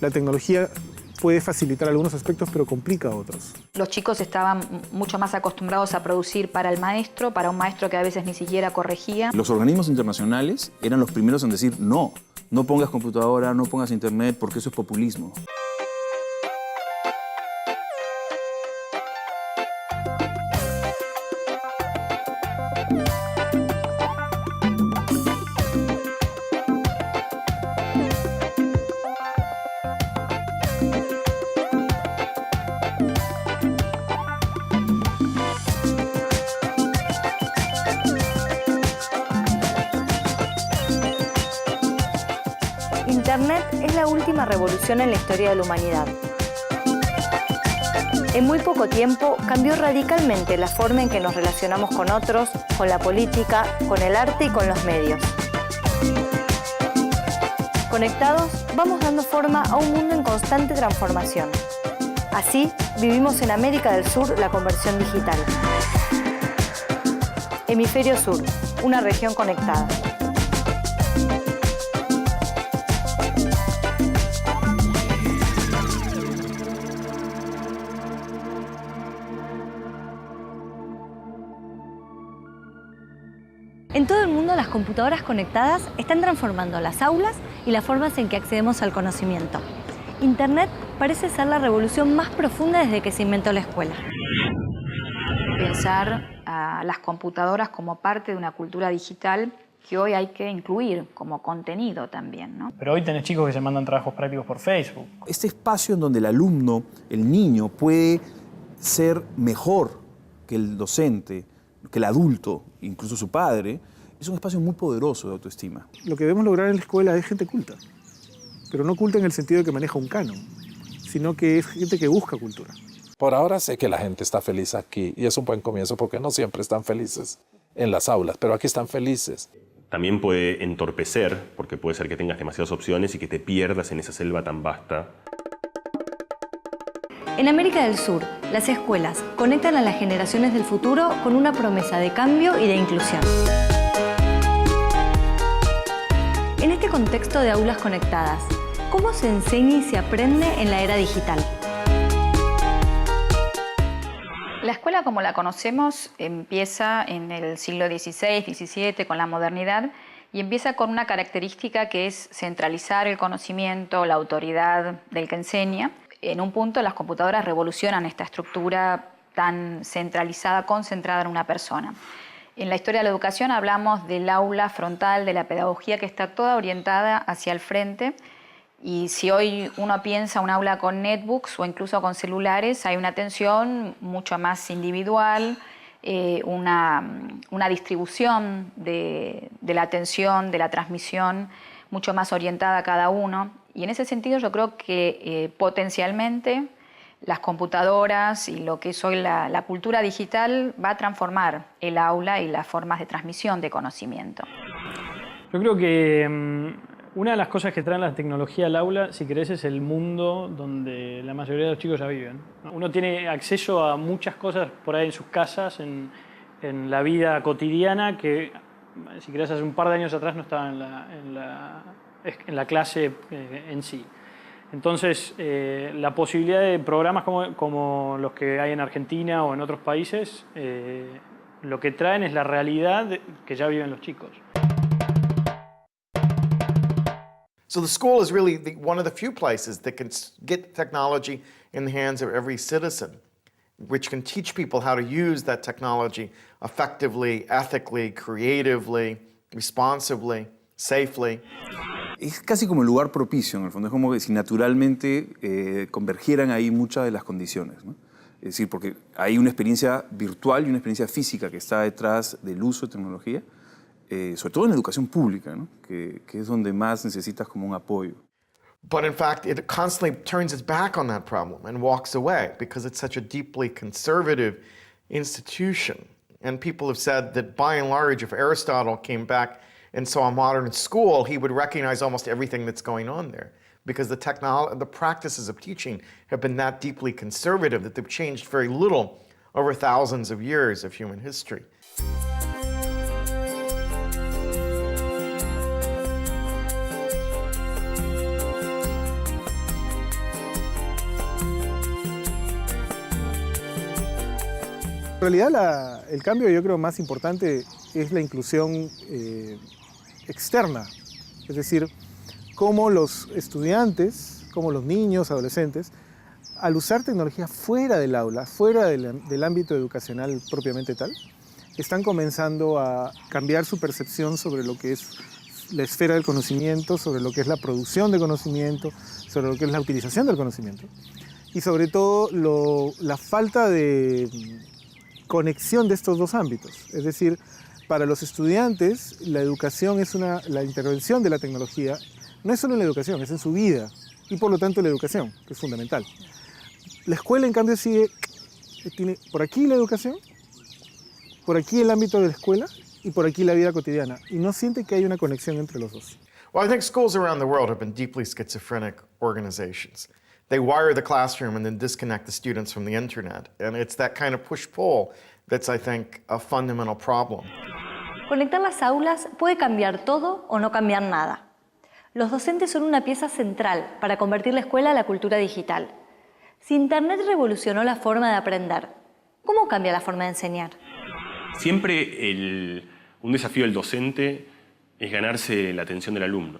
La tecnología puede facilitar algunos aspectos, pero complica otros. Los chicos estaban mucho más acostumbrados a producir para el maestro, para un maestro que a veces ni siquiera corregía. Los organismos internacionales eran los primeros en decir no, no pongas computadora, no pongas internet, porque eso es populismo. Internet es la última revolución en la historia de la humanidad. En muy poco tiempo cambió radicalmente la forma en que nos relacionamos con otros, con la política, con el arte y con los medios. Conectados, vamos dando forma a un mundo en constante transformación. Así, vivimos en América del Sur la conversión digital. Hemisferio Sur, una región conectada. En todo el mundo, las computadoras conectadas están transformando las aulas y las formas en que accedemos al conocimiento. Internet parece ser la revolución más profunda desde que se inventó la escuela. Pensar a las computadoras como parte de una cultura digital que hoy hay que incluir como contenido también, ¿no? Pero hoy tenés chicos que se mandan trabajos prácticos por Facebook. Este espacio en donde el alumno, el niño, puede ser mejor que el docente, que el adulto, incluso su padre, es un espacio muy poderoso de autoestima. Lo que debemos lograr en la escuela es gente culta, pero no culta en el sentido de que maneja un canon, sino que es gente que busca cultura. Por ahora sé que la gente está feliz aquí y es un buen comienzo porque no siempre están felices en las aulas, pero aquí están felices. También puede entorpecer, porque puede ser que tengas demasiadas opciones y que te pierdas en esa selva tan vasta. En América del Sur, las escuelas conectan a las generaciones del futuro con una promesa de cambio y de inclusión. En este contexto de aulas conectadas, ¿cómo se enseña y se aprende en la era digital? La escuela como la conocemos empieza en el siglo XVI, XVII con la modernidad y empieza con una característica que es centralizar el conocimiento, la autoridad del que enseña. En un punto las computadoras revolucionan esta estructura tan centralizada, concentrada en una persona. En la historia de la educación hablamos del aula frontal, de la pedagogía que está toda orientada hacia el frente. Y si hoy uno piensa un aula con netbooks o incluso con celulares, hay una atención mucho más individual, una distribución de la atención, de la transmisión, mucho más orientada a cada uno. Y en ese sentido yo creo que potencialmente las computadoras y lo que es hoy la cultura digital va a transformar el aula y las formas de transmisión de conocimiento. Yo creo que una de las cosas que trae la tecnología al aula, si querés, es el mundo donde la mayoría de los chicos ya viven. Uno tiene acceso a muchas cosas por ahí en sus casas, en la vida cotidiana, que si querés hace un par de años atrás no estaba en la clase en sí. Entonces, la posibilidad de programas como los que hay en Argentina o en otros países, lo que traen es la realidad que ya viven los chicos. So the school is really one of the few places that can get technology in the hands of every citizen, which can teach people how to use that technology effectively, ethically, creatively, responsibly, safely. Es casi como el lugar propicio, en el fondo. Es como que si naturalmente convergieran ahí muchas de las condiciones, ¿no? Es decir, porque hay una experiencia virtual y una experiencia física que está detrás del uso de tecnología, sobre todo en la educación pública, ¿no? que es donde más necesitas como un apoyo. But in fact, it constantly turns its back on that problem and walks away because it's such a deeply conservative institution. And people have said that by and large, if Aristotle came back and saw a modern school, he would recognize almost everything that's going on there because the practices of teaching have been that deeply conservative that they've changed very little over thousands of years of human history. En realidad el cambio yo creo más importante es la inclusión externa, es decir, cómo los estudiantes, cómo los niños, adolescentes, al usar tecnología fuera del aula, fuera del ámbito educacional propiamente tal, están comenzando a cambiar su percepción sobre lo que es la esfera del conocimiento, sobre lo que es la producción de conocimiento, sobre lo que es la utilización del conocimiento y sobre todo la falta de conexión de estos dos ámbitos. Es decir, para los estudiantes la educación es la intervención de la tecnología no es solo en la educación, es en su vida y por lo tanto la educación, que es fundamental. La escuela en cambio tiene por aquí la educación, por aquí el ámbito de la escuela y por aquí la vida cotidiana. Y no siente que hay una conexión entre los dos. Well, I think schools around the world have been deeply schizophrenic organizations. They wire the classroom and then disconnect the students from the internet. And it's that kind of push-pull that's, I think, a fundamental problem. Conectar las aulas puede cambiar todo o no cambiar nada. Los docentes son una pieza central para convertir la escuela a la cultura digital. Si Internet revolucionó la forma de aprender, ¿cómo cambia la forma de enseñar? Siempre un desafío del docente es ganarse la atención del alumno.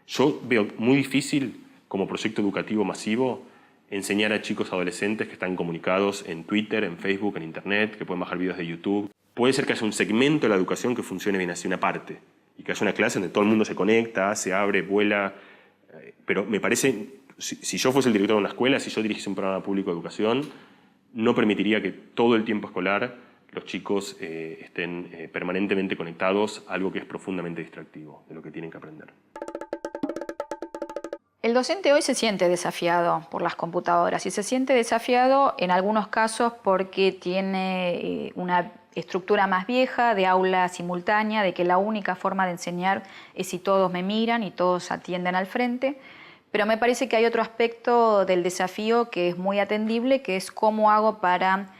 Yo veo muy difícil, como proyecto educativo masivo, enseñar a chicos adolescentes que están comunicados en Twitter, en Facebook, en Internet, que pueden bajar videos de YouTube. Puede ser que haya un segmento de la educación que funcione bien así, una parte, y que haya una clase donde todo el mundo se conecta, se abre, vuela. Pero me parece, si yo fuese el director de una escuela, si yo dirigiese un programa público de educación, no permitiría que todo el tiempo escolar los chicos estén permanentemente conectados a algo que es profundamente distractivo de lo que tienen que aprender. El docente hoy se siente desafiado por las computadoras y se siente desafiado en algunos casos porque tiene una estructura más vieja de aula simultánea, de que la única forma de enseñar es si todos me miran y todos atienden al frente. Pero me parece que hay otro aspecto del desafío que es muy atendible, que es cómo hago para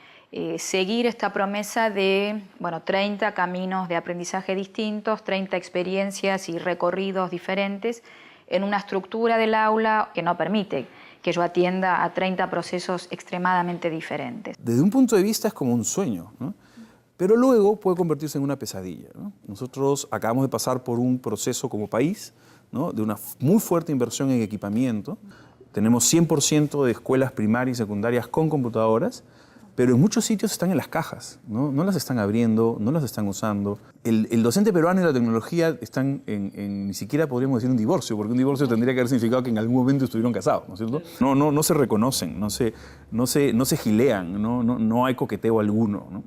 seguir esta promesa de 30 caminos de aprendizaje distintos, 30 experiencias y recorridos diferentes en una estructura del aula que no permite que yo atienda a 30 procesos extremadamente diferentes. Desde un punto de vista es como un sueño, ¿no? Pero luego puede convertirse en una pesadilla, ¿no? Nosotros acabamos de pasar por un proceso como país, ¿no?, de una muy fuerte inversión en equipamiento. Tenemos 100% de escuelas primarias y secundarias con computadoras, pero en muchos sitios están en las cajas, ¿no? No las están abriendo, no las están usando. El docente peruano y la tecnología están ni siquiera podríamos decir un divorcio, porque un divorcio tendría que haber significado que en algún momento estuvieron casados, ¿no es cierto? No se reconocen, no se gilean, no hay coqueteo alguno, ¿no?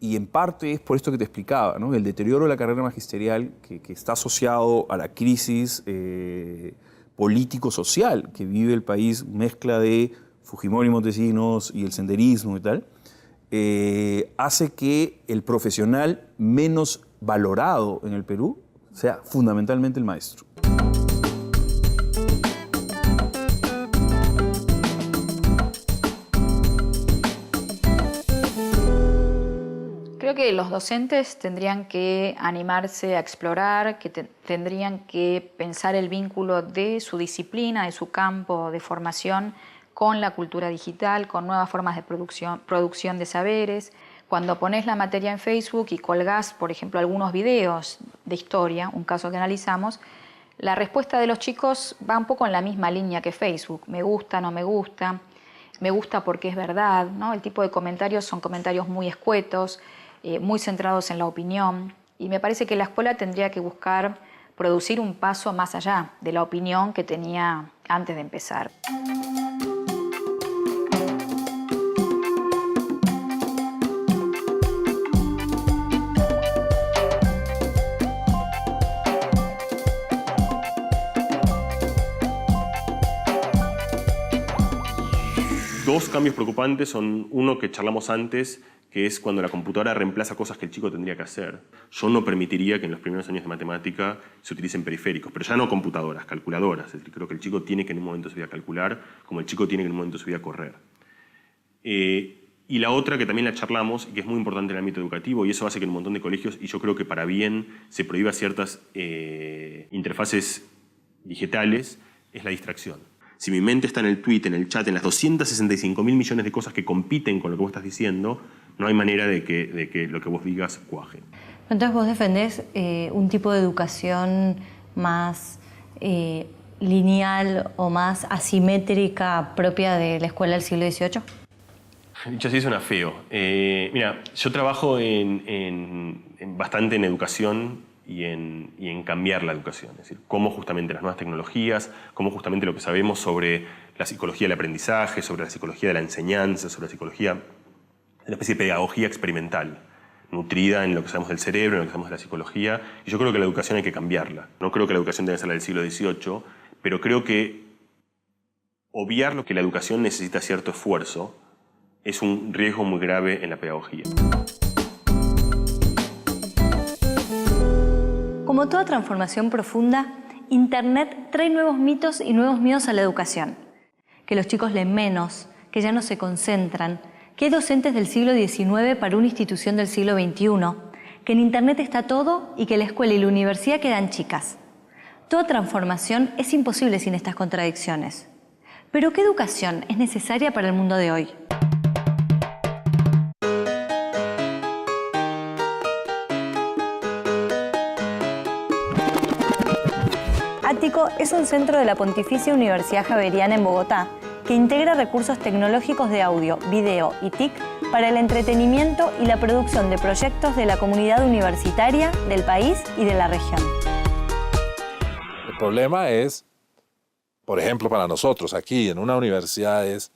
Y en parte es por esto que te explicaba, ¿no? El deterioro de la carrera magisterial que está asociado a la crisis político-social que vive el país, mezcla de Fujimori y Montesinos y el senderismo y tal, hace que el profesional menos valorado en el Perú sea fundamentalmente el maestro. Creo que los docentes tendrían que animarse a explorar, que tendrían que pensar el vínculo de su disciplina, de su campo de formación con la cultura digital, con nuevas formas de producción de saberes. Cuando pones la materia en Facebook y colgás, por ejemplo, algunos videos de historia, un caso que analizamos, la respuesta de los chicos va un poco en la misma línea que Facebook. Me gusta, no me gusta porque es verdad, ¿no? El tipo de comentarios son comentarios muy escuetos, muy centrados en la opinión. Y me parece que la escuela tendría que buscar producir un paso más allá de la opinión que tenía antes de empezar. Dos cambios preocupantes son uno que charlamos antes, que es cuando la computadora reemplaza cosas que el chico tendría que hacer. Yo no permitiría que en los primeros años de matemática se utilicen periféricos, pero ya no computadoras, calculadoras. Es decir, creo que el chico tiene que en un momento de su vida calcular, como el chico tiene que en un momento de su vida correr. Y la otra que también la charlamos, y que es muy importante en el ámbito educativo, y eso hace que en un montón de colegios, y yo creo que para bien, se prohíba ciertas interfaces digitales, es la distracción. Si mi mente está en el tweet, en el chat, en las 265.000 millones de cosas que compiten con lo que vos estás diciendo, No hay manera de que lo que vos digas cuaje. Entonces vos defendés un tipo de educación más lineal o más asimétrica propia de la escuela del siglo XVIII. Dicho así suena feo. Mira, yo trabajo bastante en educación y en cambiar la educación. Es decir, cómo justamente las nuevas tecnologías, cómo justamente lo que sabemos sobre la psicología del aprendizaje, sobre la psicología de la enseñanza, sobre la psicología de una especie de pedagogía experimental, nutrida en lo que sabemos del cerebro, en lo que sabemos de la psicología. Y yo creo que la educación hay que cambiarla. No creo que la educación tenga que ser la del siglo XVIII, pero creo que obviar lo que la educación necesita cierto esfuerzo es un riesgo muy grave en la pedagogía. Como toda transformación profunda, Internet trae nuevos mitos y nuevos miedos a la educación. Que los chicos leen menos, que ya no se concentran, que hay docentes del siglo XIX para una institución del siglo XXI, que en Internet está todo y que la escuela y la universidad quedan chicas. Toda transformación es imposible sin estas contradicciones. Pero ¿qué educación es necesaria para el mundo de hoy? Ático es un centro de la Pontificia Universidad Javeriana en Bogotá que integra recursos tecnológicos de audio, video y TIC para el entretenimiento y la producción de proyectos de la comunidad universitaria, del país y de la región. El problema es, por ejemplo, para nosotros aquí en una universidad es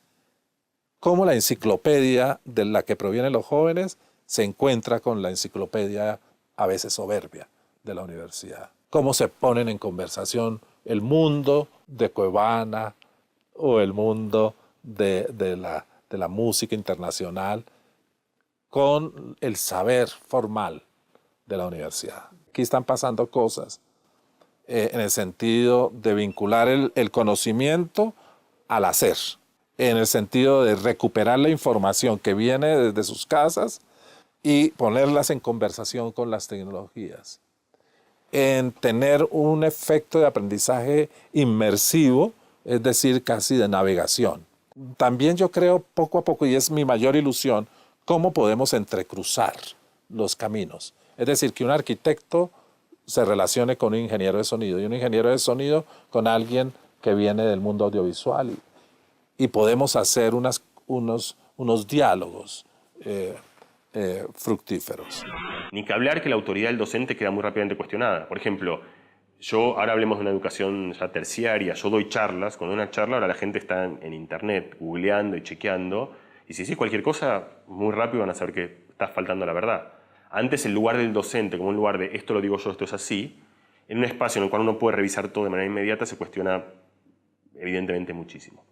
cómo la enciclopedia de la que provienen los jóvenes se encuentra con la enciclopedia a veces soberbia de la universidad. Cómo se ponen en conversación el mundo de Cuevana o el mundo de la música internacional con el saber formal de la universidad. Aquí están pasando cosas en el sentido de vincular el conocimiento al hacer, en el sentido de recuperar la información que viene desde sus casas y ponerlas en conversación con las tecnologías, en tener un efecto de aprendizaje inmersivo, es decir, casi de navegación. También yo creo poco a poco, y es mi mayor ilusión, cómo podemos entrecruzar los caminos. Es decir, que un arquitecto se relacione con un ingeniero de sonido y un ingeniero de sonido con alguien que viene del mundo audiovisual y podemos hacer unos diálogos fructíferos. Ni que hablar que la autoridad del docente queda muy rápidamente cuestionada. Por ejemplo, ahora hablemos de una educación ya terciaria, yo doy charlas, cuando doy una charla ahora la gente está en internet googleando y chequeando, y si decís cualquier cosa, muy rápido van a saber que estás faltando a la verdad. Antes el lugar del docente, como un lugar de esto lo digo yo, esto es así, en un espacio en el cual uno puede revisar todo de manera inmediata, se cuestiona evidentemente muchísimo.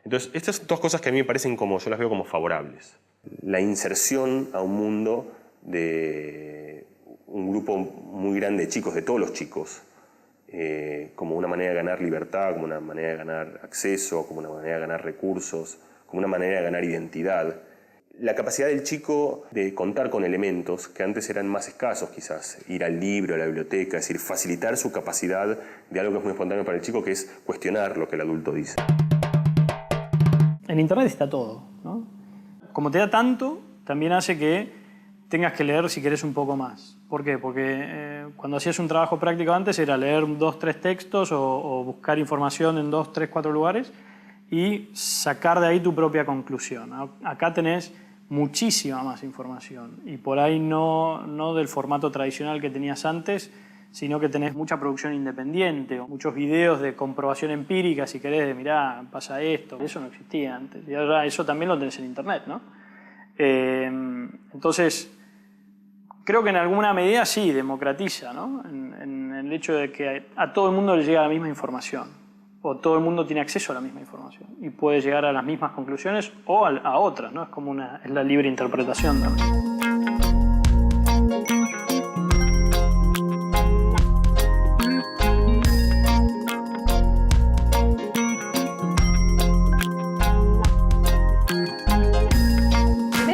Entonces, estas son dos cosas que a mí me parecen yo las veo como favorables. La inserción a un mundo de un grupo muy grande de chicos, de todos los chicos, como una manera de ganar libertad, como una manera de ganar acceso, como una manera de ganar recursos, como una manera de ganar identidad. La capacidad del chico de contar con elementos que antes eran más escasos quizás, ir al libro, a la biblioteca, es decir, facilitar su capacidad de algo que es muy espontáneo para el chico, que es cuestionar lo que el adulto dice. En Internet está todo, ¿no? Como te da tanto, también hace que tengas que leer si querés un poco más. ¿Por qué? Porque cuando hacías un trabajo práctico antes era leer 2, 3 textos o buscar información en 2, 3, 4 lugares y sacar de ahí tu propia conclusión. Acá tenés muchísima más información y por ahí no del formato tradicional que tenías antes, sino que tenés mucha producción independiente, o muchos videos de comprobación empírica, si querés, de mirá, pasa esto. Eso no existía antes. Y ahora eso también lo tenés en Internet, ¿no? Entonces, creo que en alguna medida sí democratiza, ¿no? En el hecho de que a todo el mundo le llega la misma información, o todo el mundo tiene acceso a la misma información, y puede llegar a las mismas conclusiones o a otras, ¿no? Es la libre interpretación también.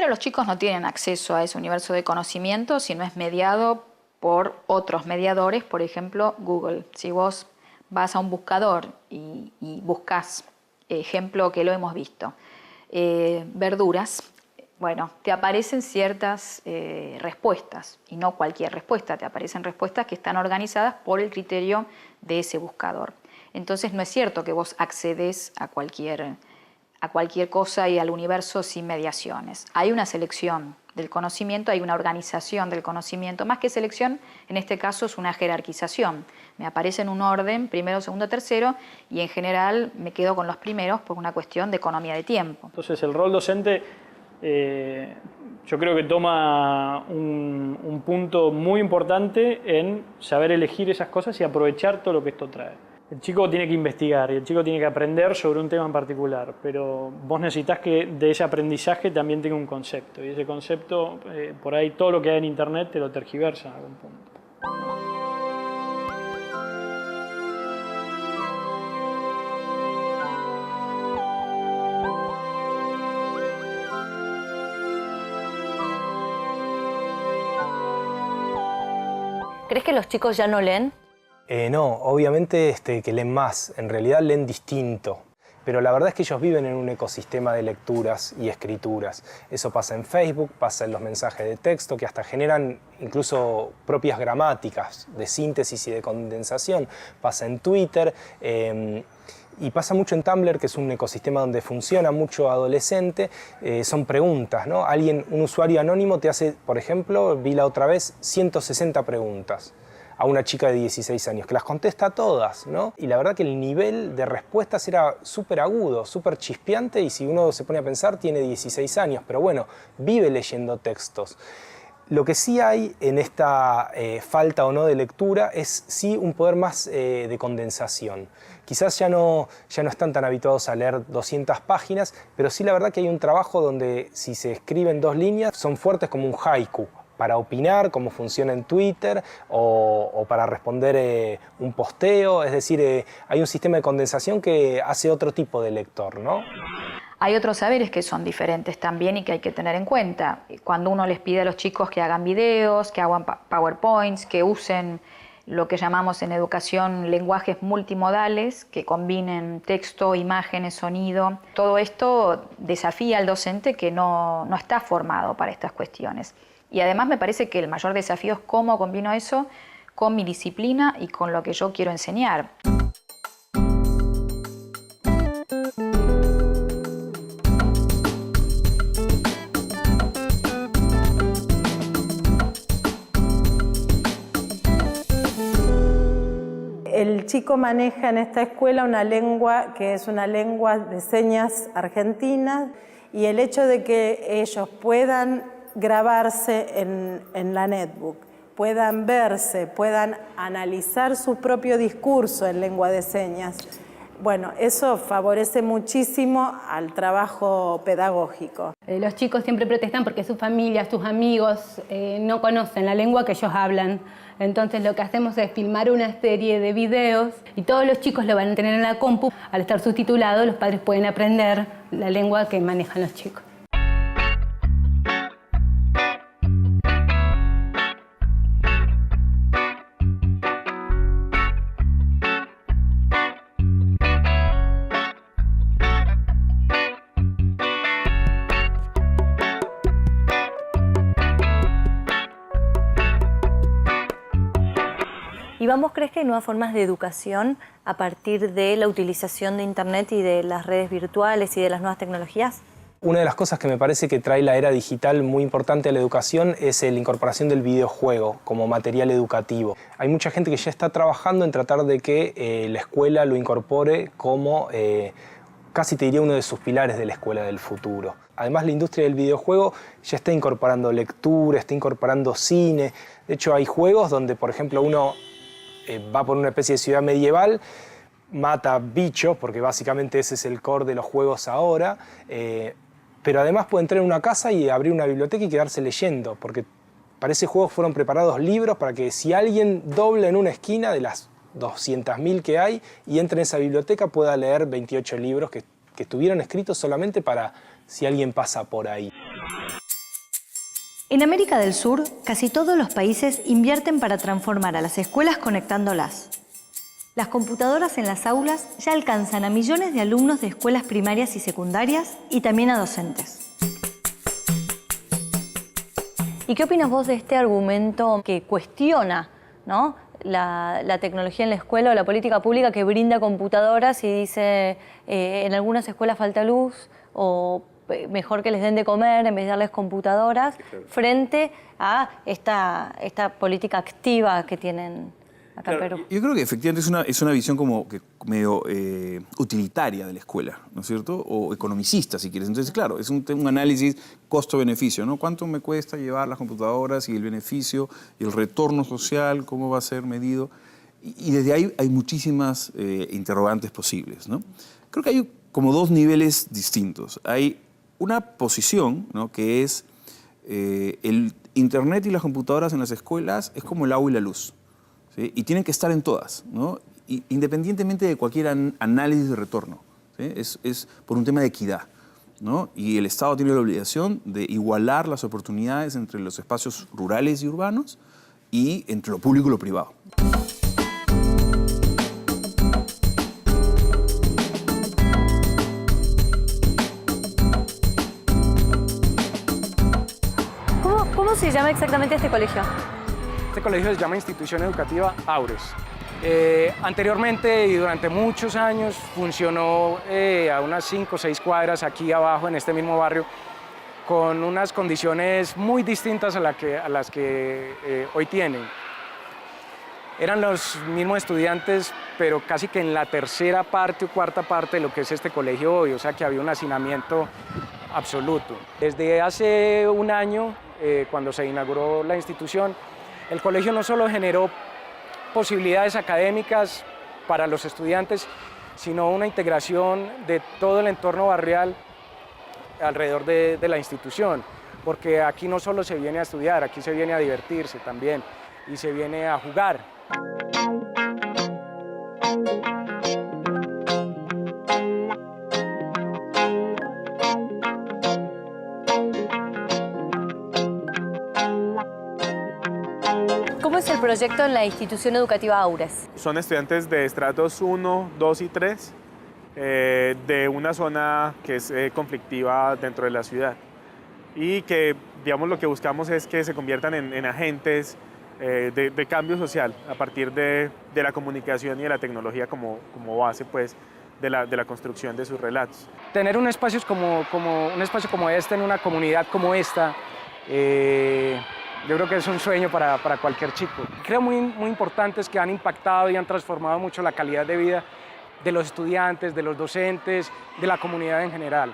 Los chicos no tienen acceso a ese universo de conocimiento si no es mediado por otros mediadores, por ejemplo, Google. Si vos vas a un buscador y buscas, ejemplo que lo hemos visto, verduras, Bueno, te aparecen ciertas respuestas, y no cualquier respuesta, te aparecen respuestas que están organizadas por el criterio de ese buscador. Entonces no es cierto que vos accedes a cualquier cosa y al universo sin mediaciones. Hay una selección del conocimiento, hay una organización del conocimiento. Más que selección, en este caso es una jerarquización. Me aparece en un orden, primero, segundo, tercero, y en general me quedo con los primeros por una cuestión de economía de tiempo. Entonces el rol docente yo creo que toma un punto muy importante en saber elegir esas cosas y aprovechar todo lo que esto trae. El chico tiene que investigar y el chico tiene que aprender sobre un tema en particular, pero vos necesitas que de ese aprendizaje también tenga un concepto, y ese concepto, por ahí todo lo que hay en Internet te lo tergiversa en algún punto. ¿Crees que los chicos ya no leen? No, obviamente que leen más, en realidad leen distinto. Pero la verdad es que ellos viven en un ecosistema de lecturas y escrituras. Eso pasa en Facebook, pasa en los mensajes de texto, que hasta generan incluso propias gramáticas de síntesis y de condensación. Pasa en Twitter y pasa mucho en Tumblr, que es un ecosistema donde funciona mucho adolescente. Son preguntas, ¿no? Un usuario anónimo te hace, por ejemplo, vi la otra vez, 160 preguntas a una chica de 16 años, que las contesta todas, ¿no? Y la verdad que el nivel de respuestas era súper agudo, súper chispeante, y si uno se pone a pensar, tiene 16 años, pero bueno, vive leyendo textos. Lo que sí hay en esta falta o no de lectura es sí un poder más de condensación. Quizás ya no están tan habituados a leer 200 páginas, pero sí la verdad que hay un trabajo donde si se escriben 2 líneas son fuertes como un haiku, para opinar, cómo funciona en Twitter, o para responder un posteo. Es decir, hay un sistema de condensación que hace otro tipo de lector, ¿no? Hay otros saberes que son diferentes también y que hay que tener en cuenta. Cuando uno les pide a los chicos que hagan videos, que hagan PowerPoints, que usen lo que llamamos en educación lenguajes multimodales, que combinen texto, imágenes, sonido. Todo esto desafía al docente que no está formado para estas cuestiones. Y además me parece que el mayor desafío es cómo combino eso con mi disciplina y con lo que yo quiero enseñar. El chico maneja en esta escuela una lengua que es una lengua de señas argentina, y el hecho de que ellos puedan grabarse en la netbook, puedan verse, puedan analizar su propio discurso en lengua de señas, bueno, eso favorece muchísimo al trabajo pedagógico. Los chicos siempre protestan porque sus familias, sus amigos no conocen la lengua que ellos hablan. Entonces lo que hacemos es filmar una serie de videos y todos los chicos lo van a tener en la compu. Al estar subtitulado, los padres pueden aprender la lengua que manejan los chicos. ¿Y vos crees que hay nuevas formas de educación a partir de la utilización de Internet y de las redes virtuales y de las nuevas tecnologías? Una de las cosas que me parece que trae la era digital muy importante a la educación es la incorporación del videojuego como material educativo. Hay mucha gente que ya está trabajando en tratar de que la escuela lo incorpore como, casi te diría, uno de sus pilares de la escuela del futuro. Además, la industria del videojuego ya está incorporando lectura, está incorporando cine. De hecho, hay juegos donde, por ejemplo, uno va por una especie de ciudad medieval, mata bichos, porque básicamente ese es el core de los juegos ahora, pero además puede entrar en una casa y abrir una biblioteca y quedarse leyendo, porque para ese juego fueron preparados libros para que si alguien dobla en una esquina de las 200.000 que hay y entra en esa biblioteca pueda leer 28 libros que estuvieron escritos solamente para si alguien pasa por ahí. En América del Sur, casi todos los países invierten para transformar a las escuelas conectándolas. Las computadoras en las aulas ya alcanzan a millones de alumnos de escuelas primarias y secundarias y también a docentes. ¿Y qué opinas vos de este argumento que cuestiona, ¿no?, la tecnología en la escuela o la política pública que brinda computadoras y dice en algunas escuelas falta luz o mejor que les den de comer en vez de darles computadoras, frente a esta política activa que tienen acá en Perú? Yo creo que efectivamente es una visión como que medio utilitaria de la escuela, ¿no es cierto? O economicista, si quieres. Entonces, claro, es un análisis costo-beneficio, ¿no? ¿Cuánto me cuesta llevar las computadoras y el beneficio y el retorno social, cómo va a ser medido? Y desde ahí hay muchísimas interrogantes posibles, ¿no? Creo que hay como dos niveles distintos. Hay una posición, ¿no?, que es el Internet y las computadoras en las escuelas es como el agua y la luz, ¿sí? Y tienen que estar en todas, ¿no? Independientemente de cualquier análisis de retorno, ¿sí? Es por un tema de equidad, ¿no? Y el Estado tiene la obligación de igualar las oportunidades entre los espacios rurales y urbanos y entre lo público y lo privado. ¿Cómo se llama exactamente este colegio? Este colegio se llama Institución Educativa Aures. Anteriormente y durante muchos años funcionó a unas 5 o 6 cuadras aquí abajo en este mismo barrio con unas condiciones muy distintas a las que hoy tienen. Eran los mismos estudiantes, pero casi que en la tercera parte o cuarta parte de lo que es este colegio hoy, o sea que había un hacinamiento absoluto. Desde hace un año, cuando se inauguró la institución, el colegio no solo generó posibilidades académicas para los estudiantes, sino una integración de todo el entorno barrial alrededor de la institución, porque aquí no solo se viene a estudiar, aquí se viene a divertirse también y se viene a jugar. ¿Cómo es el proyecto en la institución educativa Aures? Son estudiantes de estratos 1, 2 y 3 de una zona que es conflictiva dentro de la ciudad y que, digamos, lo que buscamos es que se conviertan en agentes de cambio social a partir de la comunicación y de la tecnología como base, pues, de la construcción de sus relatos. Tener un espacio un espacio como este en una comunidad como esta, yo creo que es un sueño para cualquier chico. Creo muy importantes que han impactado y han transformado mucho la calidad de vida de los estudiantes, de los docentes, de la comunidad en general.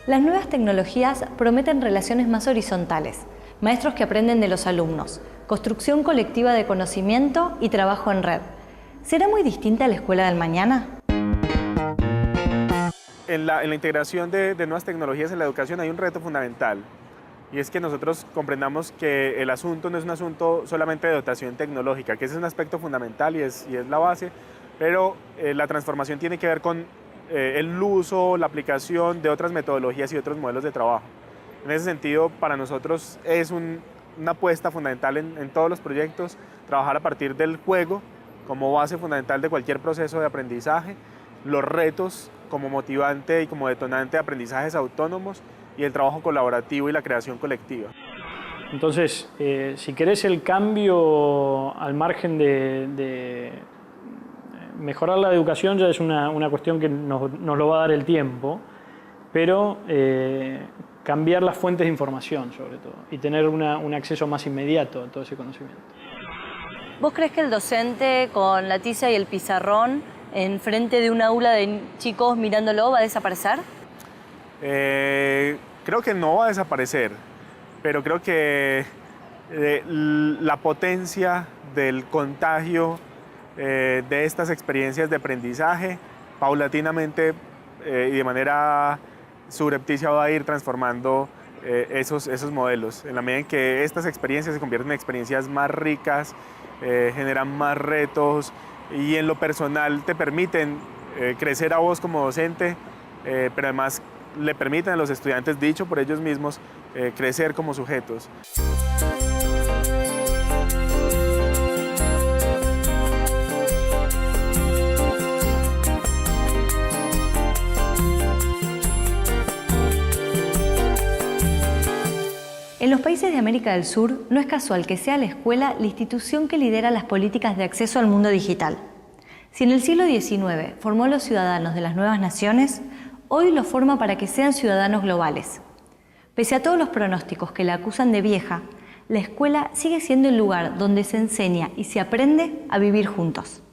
Las nuevas tecnologías prometen relaciones más horizontales, maestros que aprenden de los alumnos, construcción colectiva de conocimiento y trabajo en red. ¿Será muy distinta la escuela del mañana? En la integración de nuevas tecnologías en la educación hay un reto fundamental, y es que nosotros comprendamos que el asunto no es un asunto solamente de dotación tecnológica, que ese es un aspecto fundamental y es la base, pero la transformación tiene que ver con el uso, la aplicación de otras metodologías y otros modelos de trabajo. En ese sentido, para nosotros es una apuesta fundamental en todos los proyectos, trabajar a partir del juego como base fundamental de cualquier proceso de aprendizaje, los retos como motivante y como detonante de aprendizajes autónomos y el trabajo colaborativo y la creación colectiva. Entonces, si querés el cambio al margen de mejorar la educación, ya es una cuestión que nos lo va a dar el tiempo, pero cambiar las fuentes de información sobre todo y tener un acceso más inmediato a todo ese conocimiento. ¿Vos crees que el docente con la tiza y el pizarrón enfrente de un aula de chicos mirándolo va a desaparecer? Creo que no va a desaparecer, pero creo que la potencia del contagio de estas experiencias de aprendizaje paulatinamente y de manera subrepticia va a ir transformando esos modelos. En la medida en que estas experiencias se convierten en experiencias más ricas, generan más retos y en lo personal te permiten crecer a vos como docente, pero además le permiten a los estudiantes, dicho por ellos mismos, crecer como sujetos. En los países de América del Sur no es casual que sea la escuela la institución que lidera las políticas de acceso al mundo digital. Si en el siglo XIX formó a los ciudadanos de las nuevas naciones, hoy los forma para que sean ciudadanos globales. Pese a todos los pronósticos que la acusan de vieja, la escuela sigue siendo el lugar donde se enseña y se aprende a vivir juntos.